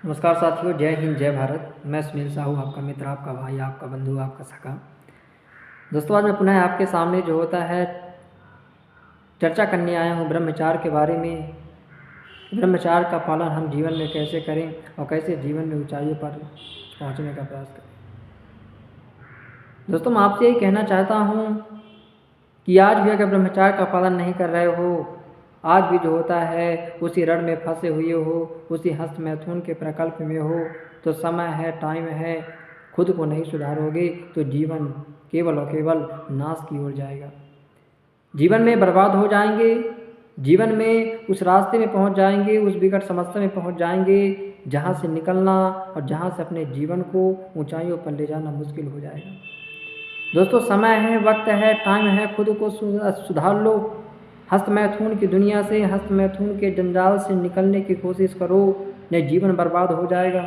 नमस्कार साथियों, जय हिंद जय भारत। मैं सुनील साहू, आपका मित्र, आपका भाई, आपका बंधु, आपका सखा। दोस्तों, आज मैं पुनः आपके सामने जो होता है चर्चा करने आया हूँ ब्रह्मचार्य के बारे में। ब्रह्मचार्य का पालन हम जीवन में कैसे करें और कैसे जीवन में ऊंचाइयों पर पहुँचने का प्रयास करें। दोस्तों, मैं आपसे यही कहना चाहता हूँ कि आज भी अगर ब्रह्मचार्य का पालन नहीं कर रहे हो, आज भी जो होता है उसी रण में फंसे हुए हो, उसी हस्त मैथुन के प्रकल्प में हो, तो समय है, टाइम है, खुद को नहीं सुधारोगे तो जीवन केवल और केवल नाश की ओर जाएगा। जीवन में बर्बाद हो जाएंगे, जीवन में उस रास्ते में पहुंच जाएंगे, उस विकट समस्या में पहुंच जाएंगे जहां से निकलना और जहां से अपने जीवन को ऊंचाइयों पर ले जाना मुश्किल हो जाएगा। दोस्तों, समय है, वक्त है, टाइम है, खुद को सुधार लो। हस्त मैथुन की दुनिया से, हस्त मैथुन के जंजाल से निकलने की कोशिश करो, नहीं जीवन बर्बाद हो जाएगा।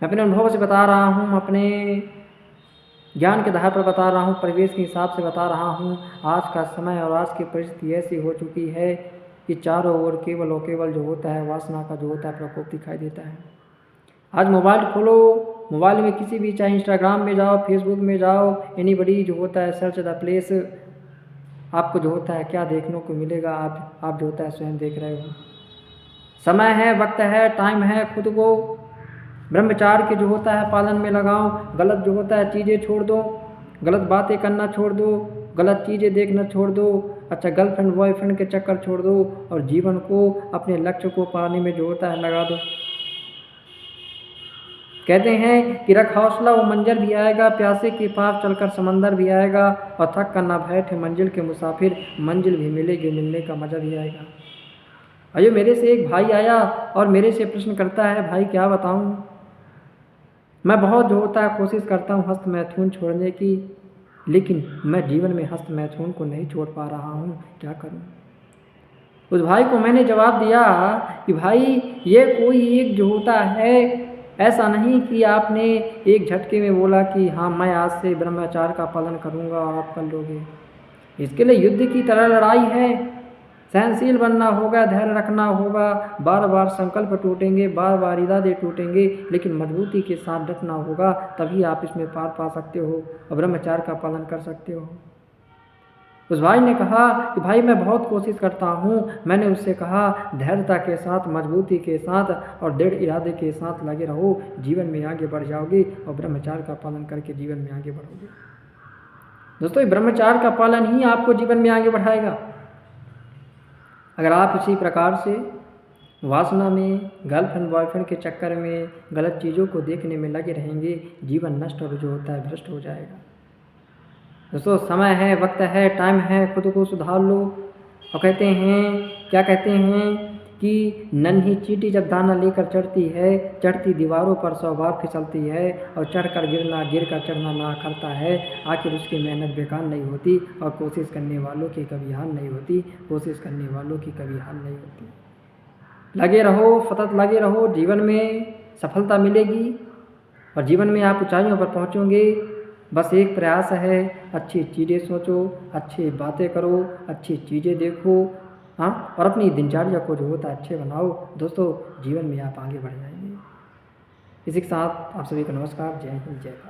मैं अपने अनुभव से बता रहा हूँ, अपने ज्ञान के आधार पर बता रहा हूँ, परिवेश के हिसाब से बता रहा हूँ। आज का समय और आज की परिस्थिति ऐसी हो चुकी है कि चारों ओर केवल और केवल जो होता है वासना का जो होता है प्रकोप दिखाई देता है। आज मोबाइल खोलो, मोबाइल में किसी भी, चाहे इंस्टाग्राम में जाओ, फेसबुक में जाओ, एनीबडी जो होता है सर्च द प्लेस, आपको जो होता है क्या देखने को मिलेगा आप जो होता है स्वयं देख रहे हो। समय है, वक्त है, टाइम है, खुद को ब्रह्मचार्य के जो होता है पालन में लगाओ। गलत जो होता है चीज़ें छोड़ दो, गलत बातें करना छोड़ दो, गलत चीज़ें देखना छोड़ दो, अच्छा गर्लफ्रेंड बॉयफ्रेंड के चक्कर छोड़ दो और जीवन को, अपने लक्ष्य को पाने में जो होता है लगा दो। कहते हैं कि रख हौसला, वो मंजर भी आएगा, प्यासे के पार चलकर समंदर भी आएगा, और थक कर ना बैठे मंजिल के मुसाफिर, मंजिल भी मिलेगी, मिलने का मज़ा भी आएगा। अयो, मेरे से एक भाई आया और मेरे से प्रश्न करता है, भाई क्या बताऊं, मैं बहुत जो होता है कोशिश करता हूँ हस्त मैथुन छोड़ने की, लेकिन मैं जीवन में हस्त मैथुन को नहीं छोड़ पा रहा हूँ, क्या करूँ। उस भाई को मैंने जवाब दिया कि भाई, ये कोई एक जो होता है, ऐसा नहीं कि आपने एक झटके में बोला कि हाँ मैं आज से ब्रह्मचार्य का पालन करूँगा और आप कर लोगे। इसके लिए युद्ध की तरह लड़ाई है, सहनशील बनना होगा, धैर्य रखना होगा, बार बार संकल्प टूटेंगे, बार बार इरादे टूटेंगे, लेकिन मजबूती के साथ डटना होगा, तभी आप इसमें पार पा सकते हो और ब्रह्मचार्य का पालन कर सकते हो। उस भाई ने कहा कि भाई मैं बहुत कोशिश करता हूँ। मैंने उससे कहा धैर्यता के साथ, मजबूती के साथ और दृढ़ इरादे के साथ लगे रहो, जीवन में आगे बढ़ जाओगे और ब्रह्मचार्य का पालन करके जीवन में आगे बढ़ोगे। दोस्तों, ये ब्रह्मचार्य का पालन ही आपको जीवन में आगे बढ़ाएगा। अगर आप इसी प्रकार से वासना में, गर्लफ्रेंड बॉयफ्रेंड के चक्कर में, गलत चीज़ों को देखने में लगे रहेंगे, जीवन नष्ट और जो होता है भ्रष्ट हो जाएगा। दोस्तों, समय है, वक्त है, टाइम है, खुद को सुधार लो। और कहते हैं, क्या कहते हैं कि नन्ही चींटी जब दाना लेकर चढ़ती है, चढ़ती दीवारों पर 100 बार फिसलती है, और चढ़कर गिरना, गिर कर चढ़ना ना करता है, आखिर उसकी मेहनत बेकार नहीं होती और कोशिश करने वालों की कभी हार नहीं होती, कोशिश करने वालों की कभी हार नहीं होती। लगे रहो, सतत लगे रहो, जीवन में सफलता मिलेगी और जीवन में आप ऊंचाइयों पर पहुँचोगे। बस एक प्रयास है, अच्छी चीज़ें सोचो, अच्छी बातें करो, अच्छी चीज़ें देखो, हाँ, और अपनी दिनचर्या को जो होता है अच्छे बनाओ। दोस्तों, जीवन में आप आगे बढ़ जाएंगे। इसी के साथ आप सभी को नमस्कार, जय हिंद जय भारत।